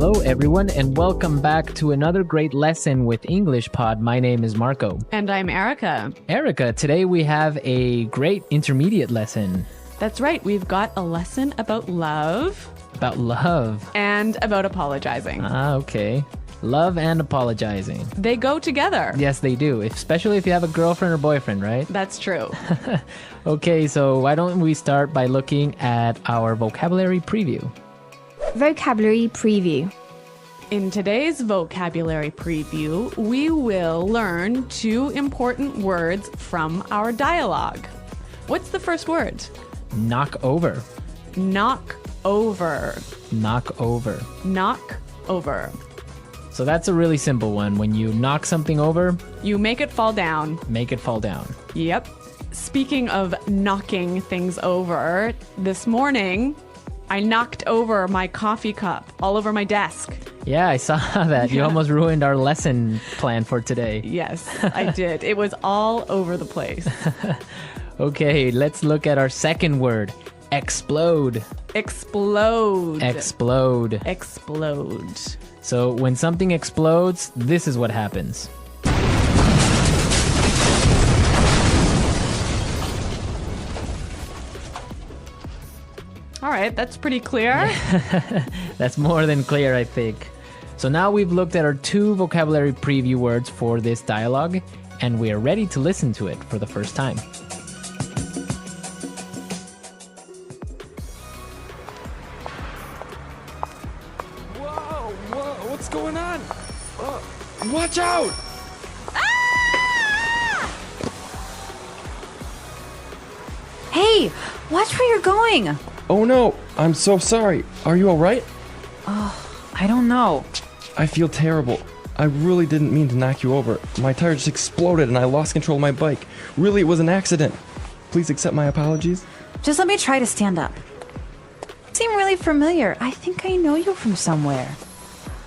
Hello, everyone, and welcome back to another great lesson with English Pod. My name is Marco. And I'm Erica. Erica, today we have a great intermediate lesson. That's right. We've got a lesson about love. About love. And about apologizing. Okay. Love and apologizing. They go together. Yes, they do, especially if you have a girlfriend or boyfriend, right? That's true. Okay, so why don't we start by looking at our vocabulary preview? Vocabulary preview. In today's vocabulary preview, we will learn 2 important words from our dialogue. What's the first word? Knock over. Knock over. Knock over. Knock over. So that's a really simple one. When you knock something over, You make it fall down. make it fall down. Yep. Speaking of knocking things over, this morning I knocked over my coffee cup all over my desk. Yeah, I saw that. You Yeah. almost ruined our lesson plan for today. Yes, I did. It was all over the place. Okay, let's look at our second word. Explode. Explode. Explode. Explode. So when something explodes, this is what happens. All right, that's pretty clear. That's more than clear, I think. So now we've looked at our 2 vocabulary preview words for this dialogue, and we are ready to listen to it for the first time. Whoa, what's going on? Watch out! Hey, watch where you're going. Oh no, I'm so sorry. Are you alright? I don't know. I feel terrible. I really didn't mean to knock you over. My tire just exploded and I lost control of my bike. Really, it was an accident. Please accept my apologies. Just let me try to stand up. You seem really familiar. I think I know you from somewhere.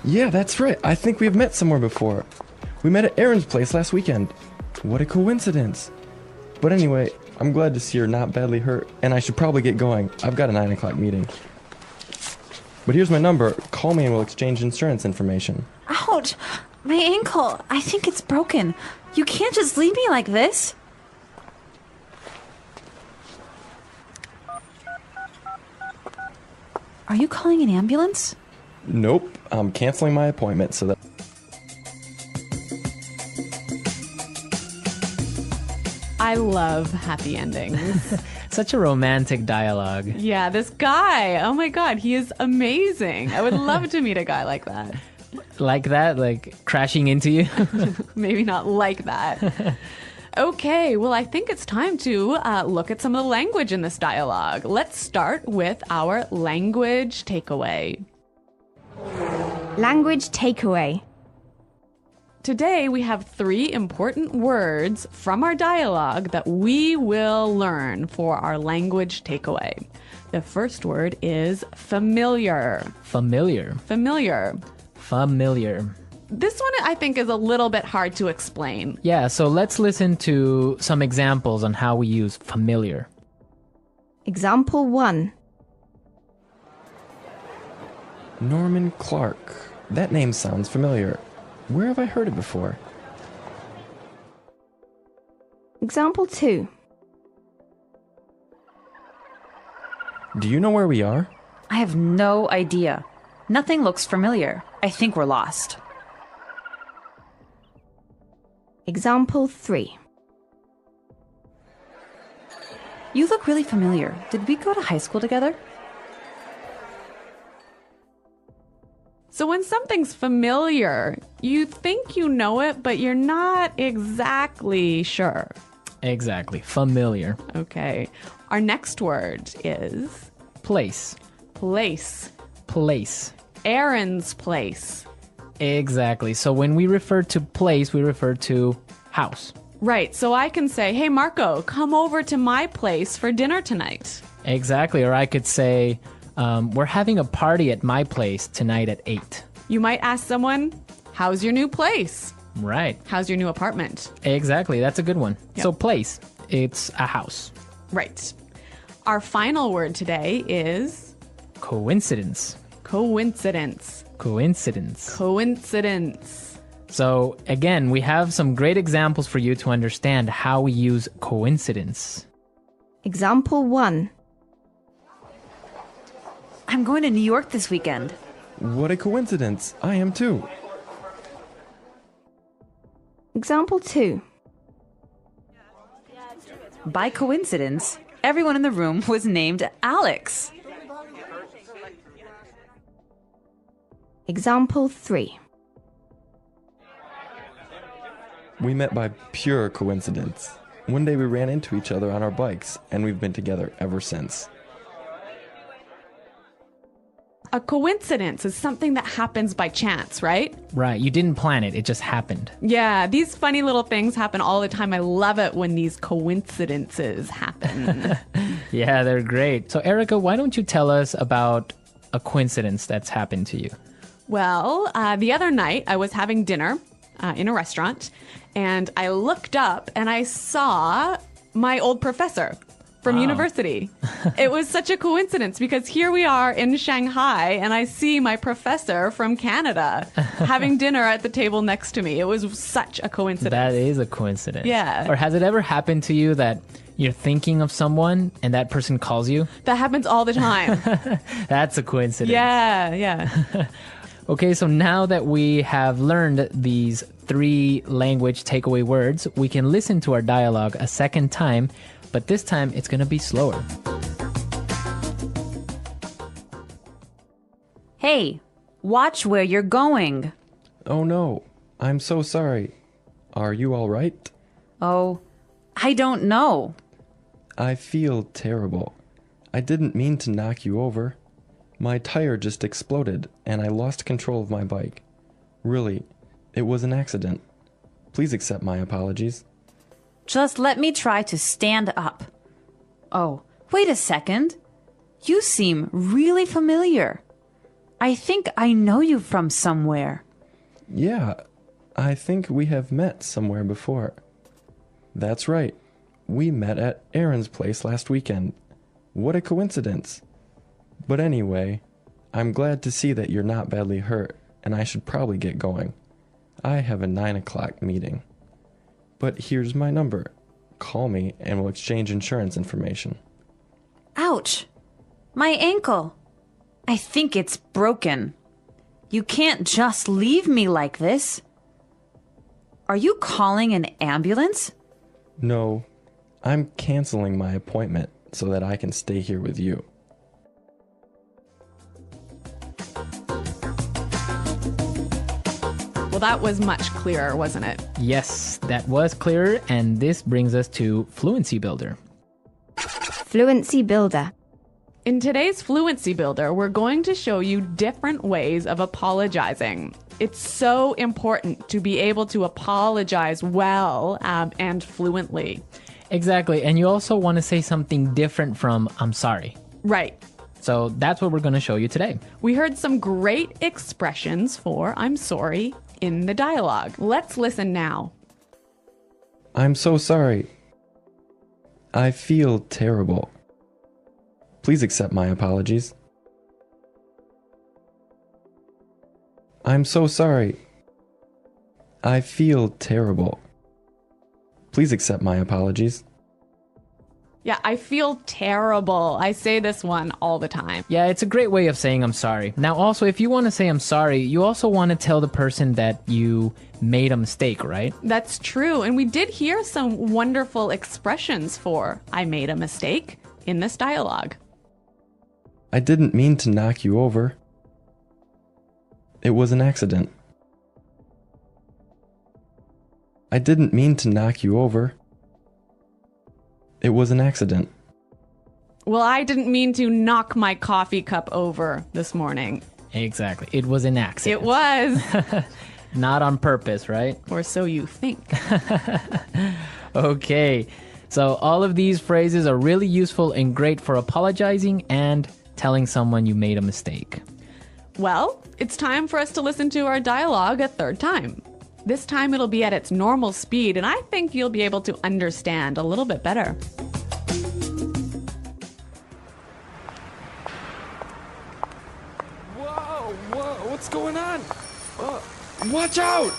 Yeah, that's right. I think we've met somewhere before. We met at Aaron's place last weekend. What a coincidence. But anyway, I'm glad to see you're not badly hurt, and I should probably get going. I've got a 9 o'clock meeting. But here's my number. Call me and we'll exchange insurance information. Ouch! My ankle. I think it's broken. You can't just leave me like this. Are you calling an ambulance? Nope, I'm canceling my appointment so that... I love happy endings. Such a romantic dialogue. Yeah, this guy. Oh my God, he is amazing. I would love to meet a guy like that. Like that, like crashing into you. Maybe not like that. Okay, well, I think it's time to look at some of the language in this dialogue. Let's start with our language takeaway. Language takeaway. Today, we have 3 important words from our dialogue that we will learn for our language takeaway. The first word is familiar. Familiar. Familiar. Familiar. This one, I think, is a little bit hard to explain. Yeah, so let's listen to some examples on how we use familiar. Example 1. Norman Clark. That name sounds familiar. Where have I heard it before? Example 2. Do you know where we are? I have no idea. Nothing looks familiar. I think we're lost. Example 3. You look really familiar. Did we go to high school together? So when something's familiar, you think you know it, but you're not exactly sure. Exactly. Familiar. Okay. Our next word is Place. place. Place. Aaron's place. Exactly. So when we refer to place, we refer to house. Right. So I can say, hey, Marco, come over to my place for dinner tonight. Exactly. Or I could say, we're having a party at my place tonight at 8. You might ask someone, how's your new place? Right. How's your new apartment? Exactly. That's a good one. Yep. So place, it's a house. Right. Our final word today is Coincidence. coincidence. Coincidence. Coincidence. So again, we have some great examples for you to understand how we use coincidence. Example 1. I'm going to New York this weekend. What a coincidence. I am too. Example 2. By coincidence, everyone in the room was named Alex. Example 3. We met by pure coincidence. One day we ran into each other on our bikes, and we've been together ever since. A coincidence is something that happens by chance, right? Right, you didn't plan it, it just happened. Yeah, these funny little things happen all the time. I love it when these coincidences happen. Yeah, they're great. So Erica, why don't you tell us about a coincidence that's happened to you? Well, the other night I was having dinner in a restaurant, and I looked up and I saw my old professor from university. It was such a coincidence because here we are in Shanghai and I see my professor from Canada having dinner at the table next to me. It was such a coincidence. That is a coincidence. Yeah. Or has it ever happened to you that you're thinking of someone and that person calls you? That happens all the time. That's a coincidence. Yeah. Okay, so now that we have learned these 3 language takeaway words, we can listen to our dialogue a second time, but this time it's going to be slower. Hey, watch where you're going. Oh no, I'm so sorry. Are you all right? Oh, I don't know. I feel terrible. I didn't mean to knock you over. My tire just exploded and I lost control of my bike. Really, it was an accident. Please accept my apologies. Just let me try to stand up. Oh, wait a second. You seem really familiar. I think I know you from somewhere. Yeah, I think we have met somewhere before. That's right. We met at Aaron's place last weekend. What a coincidence. But anyway, I'm glad to see that you're not badly hurt, and I should probably get going. I have a 9 o'clock meeting. But here's my number. Call me and we'll exchange insurance information. Ouch! My ankle. I think it's broken. You can't just leave me like this. Are you calling an ambulance? No, I'm canceling my appointment so that I can stay here with you. Well, that was much clearer, wasn't it? Yes, that was clearer, and this brings us to Fluency Builder. Fluency Builder. In today's Fluency Builder, we're going to show you different ways of apologizing. It's so important to be able to apologize well and fluently. Exactly, and you also want to say something different from I'm sorry. Right. So that's what we're going to show you today. We heard some great expressions for I'm sorry in the dialogue. Let's listen now. I'm so sorry. I feel terrible. Please accept my apologies. I'm so sorry. I feel terrible. Please accept my apologies. Yeah, I feel terrible. I say this one all the time. Yeah, it's a great way of saying I'm sorry. Now, also, if you want to say I'm sorry, you also want to tell the person that you made a mistake, right? That's true. And we did hear some wonderful expressions for I made a mistake in this dialogue. I didn't mean to knock you over. It was an accident. I didn't mean to knock you over. It was an accident. Well, I didn't mean to knock my coffee cup over this morning. Exactly. It was an accident. It was. Not on purpose, right? Or so you think. Okay. So all of these phrases are really useful and great for apologizing and telling someone you made a mistake. Well, it's time for us to listen to our dialogue a third time. This time it'll be at its normal speed, and I think you'll be able to understand a little bit better. Whoa, What's going on? Watch out!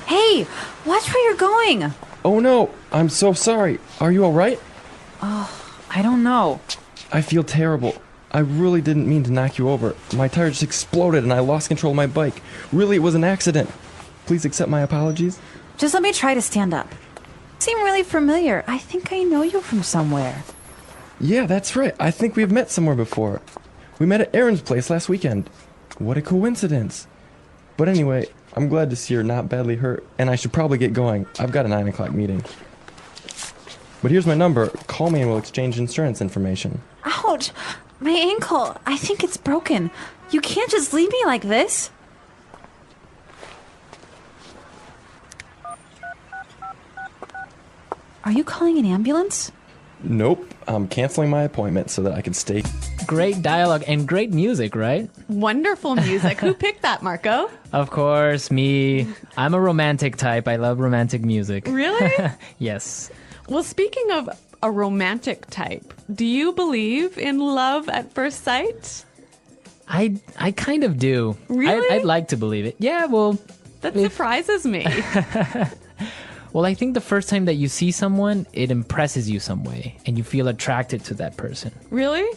Hey, watch where you're going. Oh no, I'm so sorry. Are you alright? I don't know. I feel terrible. I really didn't mean to knock you over. My tire just exploded and I lost control of my bike. Really, it was an accident. Please accept my apologies. Just let me try to stand up. You seem really familiar. I think I know you from somewhere. Yeah, that's right. I think we've met somewhere before. We met at Aaron's place last weekend. What a coincidence. But anyway, I'm glad to see you're not badly hurt, and I should probably get going. I've got a 9 o'clock meeting. But here's my number. Call me and we'll exchange insurance information. Ouch! My ankle. I think it's broken. You can't just leave me like this. Are you calling an ambulance? Nope, I'm canceling my appointment so that I can stay. Great dialogue and great music, right? Wonderful music. Who picked that, Marco? Of course, me. I'm a romantic type. I love romantic music. Really? Yes. Well, speaking of a romantic type, do you believe in love at first sight? I kind of do. Really? I'd like to believe it. Yeah, well, That surprises me. well, I think the first time that you see someone, it impresses you some way and you feel attracted to that person. Really?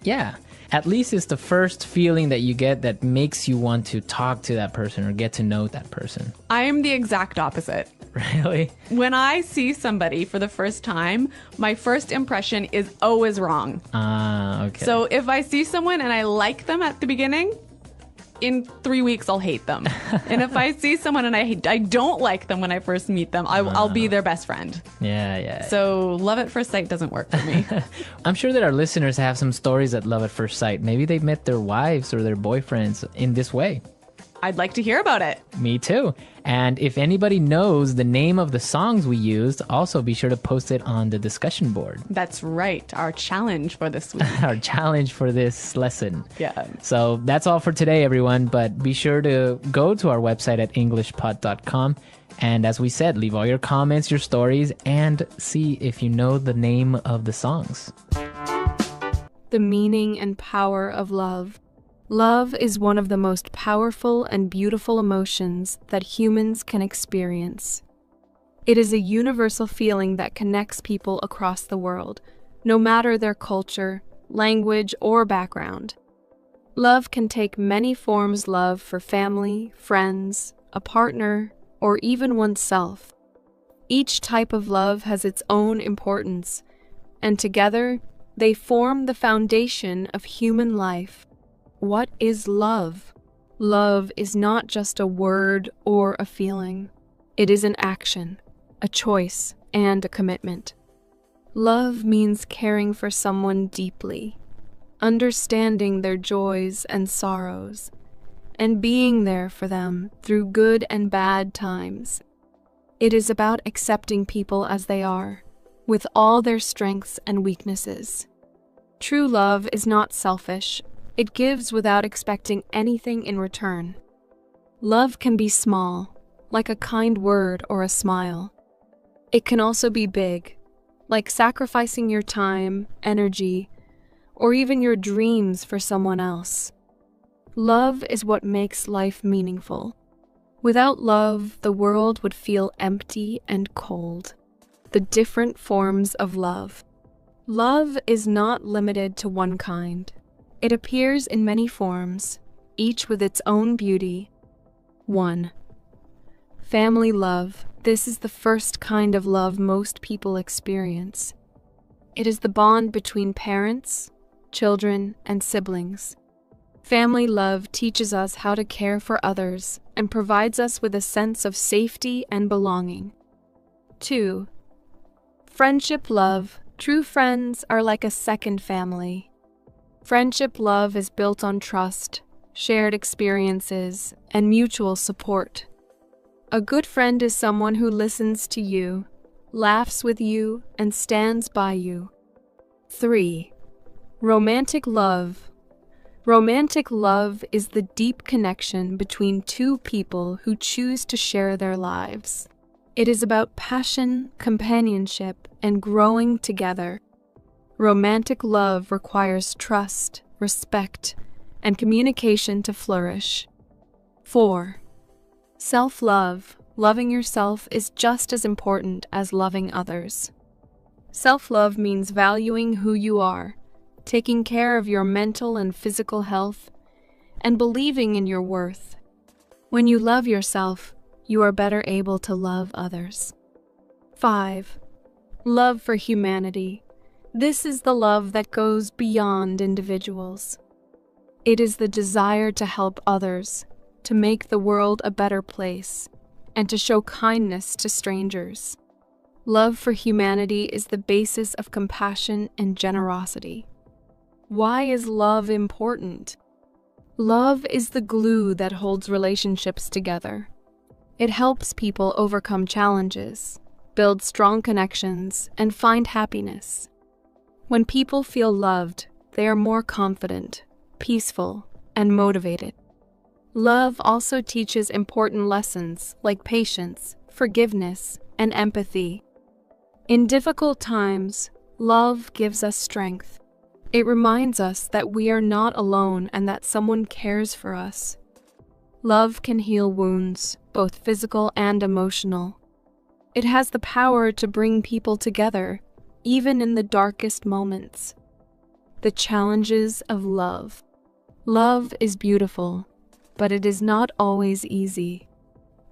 Yeah. At least it's the first feeling that you get that makes you want to talk to that person or get to know that person. I am the exact opposite. Really? When I see somebody for the first time, my first impression is always wrong. Ah, okay. So if I see someone and I like them at the beginning, in 3 weeks I'll hate them. And if I see someone and I don't like them when I first meet them, I'll be their best friend. Yeah. So love at first sight doesn't work for me. I'm sure that our listeners have some stories at love at first sight. Maybe they met their wives or their boyfriends in this way. I'd like to hear about it. Me too. And if anybody knows the name of the songs we used, also be sure to post it on the discussion board. That's right. Our challenge for this week. Our challenge for this lesson. Yeah. So that's all for today, everyone. But be sure to go to our website at englishpod.com. And as we said, leave all your comments, your stories, and see if you know the name of the songs. The meaning and power of love. Love is one of the most powerful and beautiful emotions that humans can experience. It is a universal feeling that connects people across the world, no matter their culture, language, or background. Love can take many forms: love for family, friends, a partner, or even oneself. Each type of love has its own importance, and together they form the foundation of human life. What is love? Love is not just a word or a feeling. It is an action, a choice, and a commitment. Love means caring for someone deeply, understanding their joys and sorrows, and being there for them through good and bad times. It is about accepting people as they are, with all their strengths and weaknesses. True love is not selfish. It gives without expecting anything in return. Love can be small, like a kind word or a smile. It can also be big, like sacrificing your time, energy, or even your dreams for someone else. Love is what makes life meaningful. Without love, the world would feel empty and cold. The different forms of love. Love is not limited to one kind. It appears in many forms, each with its own beauty. 1. Family love. This is the first kind of love most people experience. It is the bond between parents, children, and siblings. Family love teaches us how to care for others and provides us with a sense of safety and belonging. 2. Friendship love. True friends are like a second family. Friendship love is built on trust, shared experiences, and mutual support. A good friend is someone who listens to you, laughs with you, and stands by you. 3. Romantic love. Romantic love is the deep connection between two people who choose to share their lives. It is about passion, companionship, and growing together. Romantic love requires trust, respect, and communication to flourish. 4. Self-love. Loving yourself is just as important as loving others. Self-love means valuing who you are, taking care of your mental and physical health, and believing in your worth. When you love yourself, you are better able to love others. 5. Love for humanity. This is the love that goes beyond individuals. It is the desire to help others, to make the world a better place, and to show kindness to strangers. Love for humanity is the basis of compassion and generosity. Why is love important? Love is the glue that holds relationships together. It helps people overcome challenges, build strong connections, and find happiness. When people feel loved, they are more confident, peaceful, and motivated. Love also teaches important lessons like patience, forgiveness, and empathy. In difficult times, love gives us strength. It reminds us that we are not alone and that someone cares for us. Love can heal wounds, both physical and emotional. It has the power to bring people together, even in the darkest moments. The challenges of love. Love is beautiful, but it is not always easy.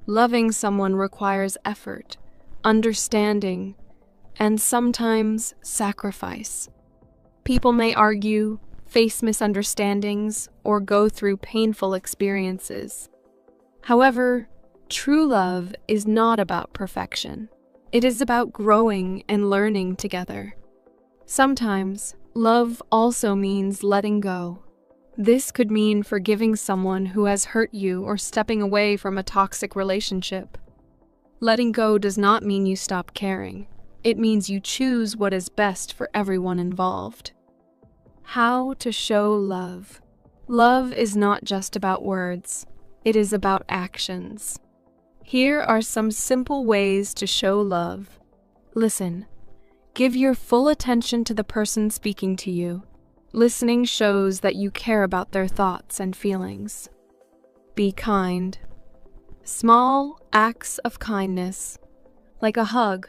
Loving someone requires effort, understanding, and sometimes sacrifice. People may argue, face misunderstandings, or go through painful experiences. However, true love is not about perfection. It is about growing and learning together. Sometimes, love also means letting go. This could mean forgiving someone who has hurt you or stepping away from a toxic relationship. Letting go does not mean you stop caring. It means you choose what is best for everyone involved. How to show love. Love is not just about words. It is about actions. Here are some simple ways to show love. Listen. Give your full attention to the person speaking to you. Listening shows that you care about their thoughts and feelings. Be kind. Small acts of kindness, like a hug,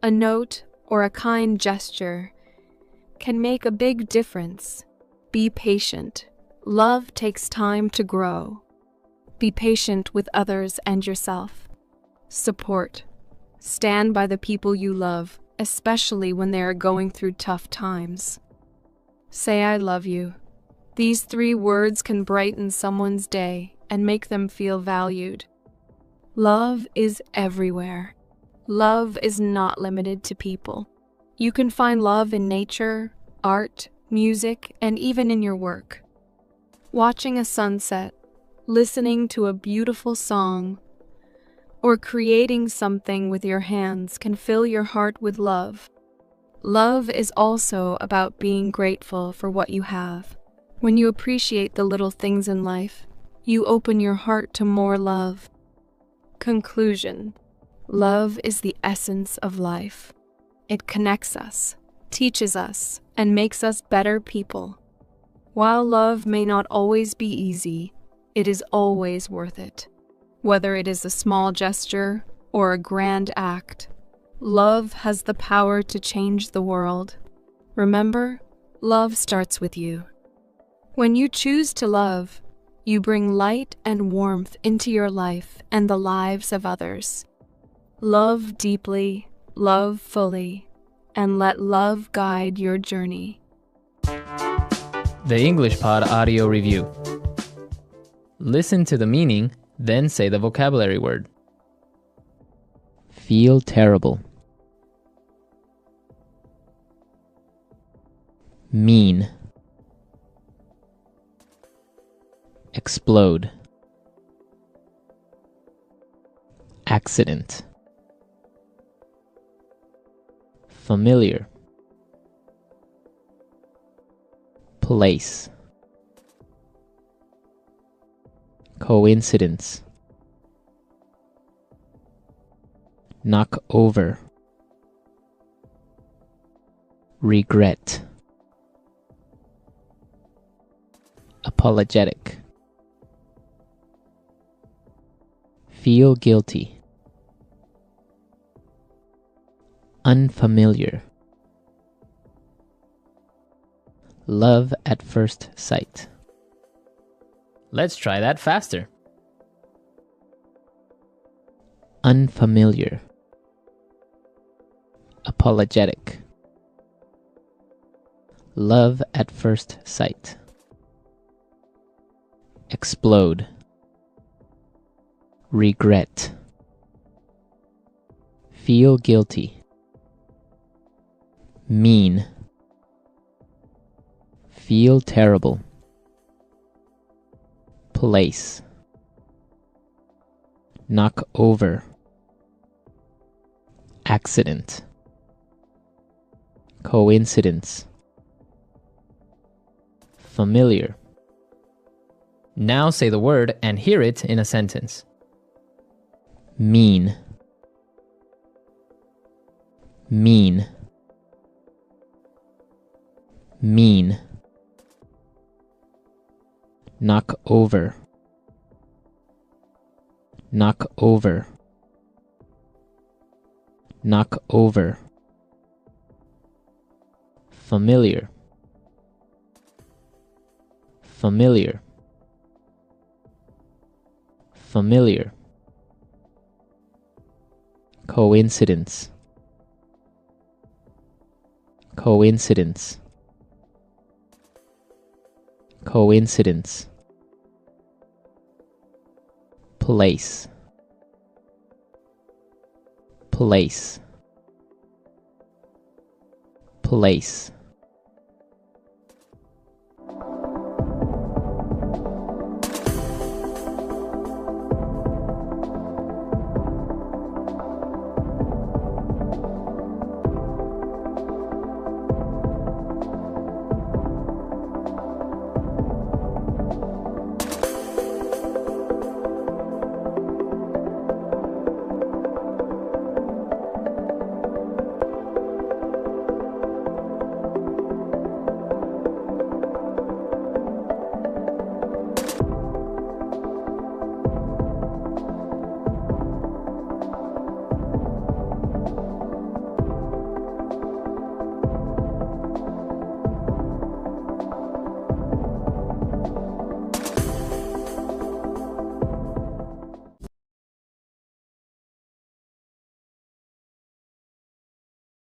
a note, or a kind gesture, can make a big difference. Be patient. Love takes time to grow. Be patient with others and yourself. Support. Stand by the people you love, especially when they are going through tough times. Say I love you. These 3 words can brighten someone's day and make them feel valued. Love is everywhere. Love is not limited to people. You can find love in nature, art, music, and even in your work. Watching a sunset, listening to a beautiful song, or creating something with your hands can fill your heart with love. Love is also about being grateful for what you have. When you appreciate the little things in life, you open your heart to more love. Conclusion. Love is the essence of life. It connects us, teaches us, and makes us better people. While love may not always be easy, it is always worth it. Whether it is a small gesture or a grand act, love has the power to change the world. Remember, love starts with you. When you choose to love, you bring light and warmth into your life and the lives of others. Love deeply, love fully, and let love guide your journey. The English Pod Audio Review. Listen to the meaning, then say the vocabulary word. Feel terrible. Mean. Explode. Accident. Familiar. Place. Coincidence. Knock over. regret, apologetic, feel guilty, unfamiliar, love at first sight. Let's try that faster. Unfamiliar, apologetic, love at first sight, explode, regret, feel guilty, mean, feel terrible, place, knock over, accident, coincidence, familiar. Now say the word and hear it in a sentence. Mean, mean, mean. Knock over, knock over, knock over. Familiar, familiar, familiar. Coincidence, coincidence, coincidence. Place, place, place.